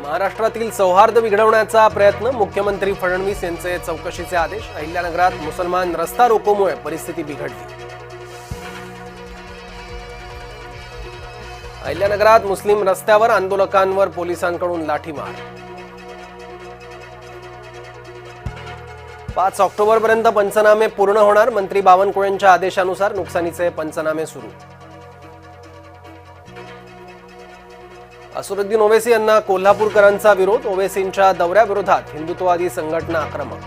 महाराष्ट्रातील सौहार्द बिघडवण्याचा प्रयत्न, मुख्यमंत्री फडणवीस यांचे चौकशीचे आदेश. अहिल्यानगरात मुसलमान रस्ता रोकोमुळे परिस्थिती बिघडली. अहिल्यानगरात मुस्लिम रस्त्यावर आंदोलकांवर पोलिसांकडून लाठीमार. 5 ऑक्टोबरपर्यंत पंचनामे पूर्ण होणार. मंत्री बावनकुळेंच्या आदेशानुसार नुकसानीचे पंचनामे सुरू. असुरुद्दीन ओवैसी यांना कोल्हापूरकरांचा विरोध. ओवैसींच्या दौऱ्याविरोधात हिंदुत्ववादी संघटना आक्रमक.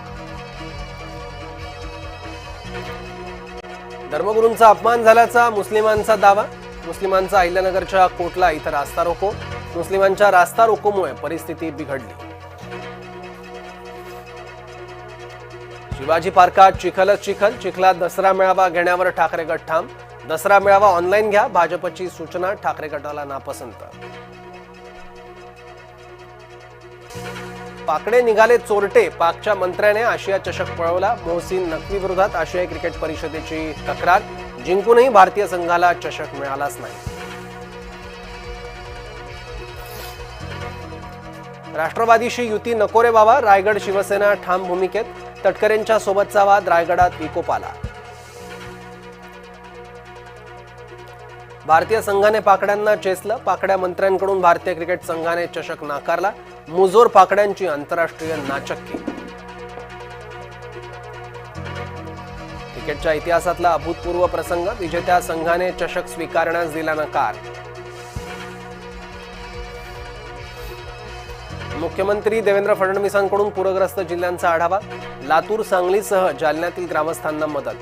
धर्मगुरूंचा अपमान झाल्याचा मुस्लिमांचा दावा. मुस्लिमांचा अहिल्यानगरच्या कोटला इथं रास्ता रोको. मुस्लिमांच्या रास्ता रोकोमुळे परिस्थिती बिघडली. शिवाजी पार्कात चिखलच चिखल. चिखलात दसरा मेळावा घेण्यावर ठाकरे गट ठाम. दसरा मेळावा ऑनलाईन घ्या, भाजपची सूचना. ठाकरे गटाला नापसंत. पाकडे निघाले चोरटे. पाकच्या मंत्र्याने आशिया चषक पळवला. मोहसिन नकवी विरोधात आशियाई क्रिकेट परिषदेची तक्रार. जिंकूनही भारतीय संघाला चषक मिळालाच नाही. राष्ट्रवादीशी युती नको रे बाबा. रायगड शिवसेना ठाम भूमिकेत. तटकरेंच्या सोबतचा वाद. रायगडात विकोपाला. भारतीय संघाने पाकड्यांना चेसलं. पाकड्या मंत्र्यांकडून भारतीय क्रिकेट संघाने चषक नाकारला. मुजोर पाकड्यांची आंतरराष्ट्रीय नाचक्की. क्रिकेटच्या इतिहासातला अभूतपूर्व प्रसंग. विजेत्या संघाने चषक स्वीकारण्यास दिला नकार. मुख्यमंत्री देवेंद्र फडणवीसांकडून पूरग्रस्त जिल्ह्यांचा आढावा. लातूर, सांगलीसह जालन्यातील ग्रामस्थांना मदत.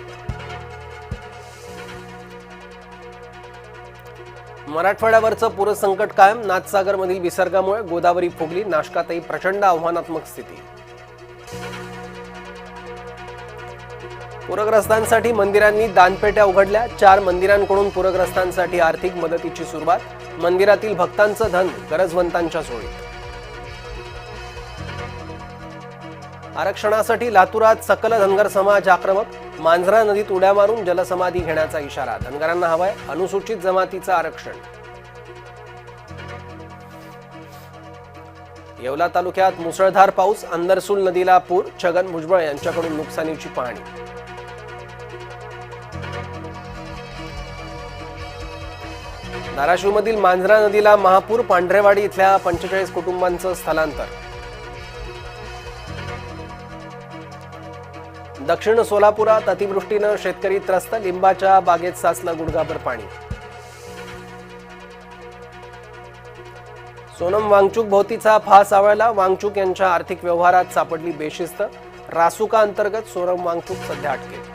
मराठवाड्यावरचं पूरसंकट कायम. नाथसागरमधील विसर्गामुळे गोदावरी फुगली. नाशकातही प्रचंड आव्हानात्मक स्थिती. पूरग्रस्तांसाठी मंदिरांनी दानपेट्या उघडल्या. 4 मंदिरांकडून पूरग्रस्तांसाठी आर्थिक मदतीची सुरुवात. मंदिरातील भक्तांचं धन गरजवंतांच्या सोयीत. आरक्षणासाठी लातूरात सकल धनगर समाज आक्रमक. मांजरा नदीत उड्या मारून जलसमाधी घेण्याचा इशारा. धनगरांना हवाय अनुसूचित जमातीचं आरक्षण. येवला तालुक्यात मुसळधार पाऊस. अंदरसूल नदीला पूर. छगन भुजबळ यांच्याकडून नुकसानीची पाहणी. धाराशिवमधील मांजरा नदीला महापूर. पांढरेवाडी इथल्या 45 कुटुंबांचं स्थलांतर. दक्षिण सोलापुरात अतिवृष्टीनं शेतकरी त्रस्त. लिंबाच्या बागेत साचलं गुडघाभर पाणी. सोनम वांगचूक भोवतीचा फास आवळला. वांगचूक यांच्या आर्थिक व्यवहारात सापडली बेशिस्त. रासुका अंतर्गत सोनम वांगचूक सध्या अटकेत.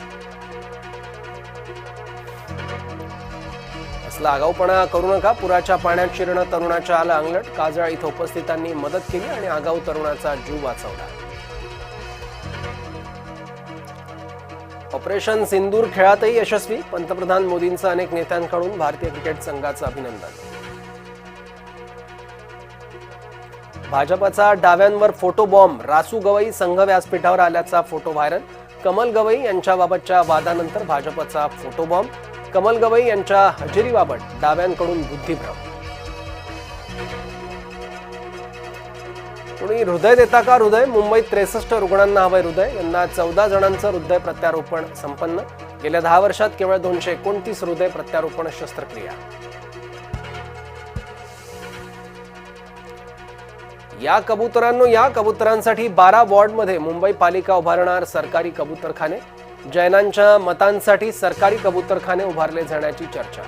असला आगाऊपणा करू नका. पुराच्या पाण्यात शिरणं तरुणाच्या आलं अंगलट. काजळ इथं उपस्थितांनी मदत केली आणि आगाऊ तरुणाचा जीव वाचवला. ऑपरेशन सिंदूर खेळातही यशस्वी. पंतप्रधान मोदींचं अनेक नेत्यांकडून भारतीय क्रिकेट संघाचं अभिनंदन. भाजपचा डाव्यांवर फोटो बॉम्ब. रासू गवई संघ व्यासपीठावर आल्याचा फोटो व्हायरल. कमल गवई यांच्याबाबतच्या वादानंतर भाजपचा फोटो बॉम्ब. कमल गवई यांच्या हजेरीबाबत डाव्यांकडून बुद्धिभ्रम. कोणी हृदय देता का हृदय. मुंबईत 63 रुग्णांना हवंय हृदय. यंदा 14 जणांचं हृदय प्रत्यारोपण संपन्न. गेल्या 10 वर्षात केवळ 229 हृदय प्रत्यारोपण शस्त्रक्रिया. या कबुतरांनो या. कबुतरांसाठी 12 वॉर्डमध्ये मुंबई पालिका उभारणार सरकारी कबुतरखाने. जैनांच्या मतांसाठी सरकारी कबुतरखाने उभारले जाण्याची चर्चा.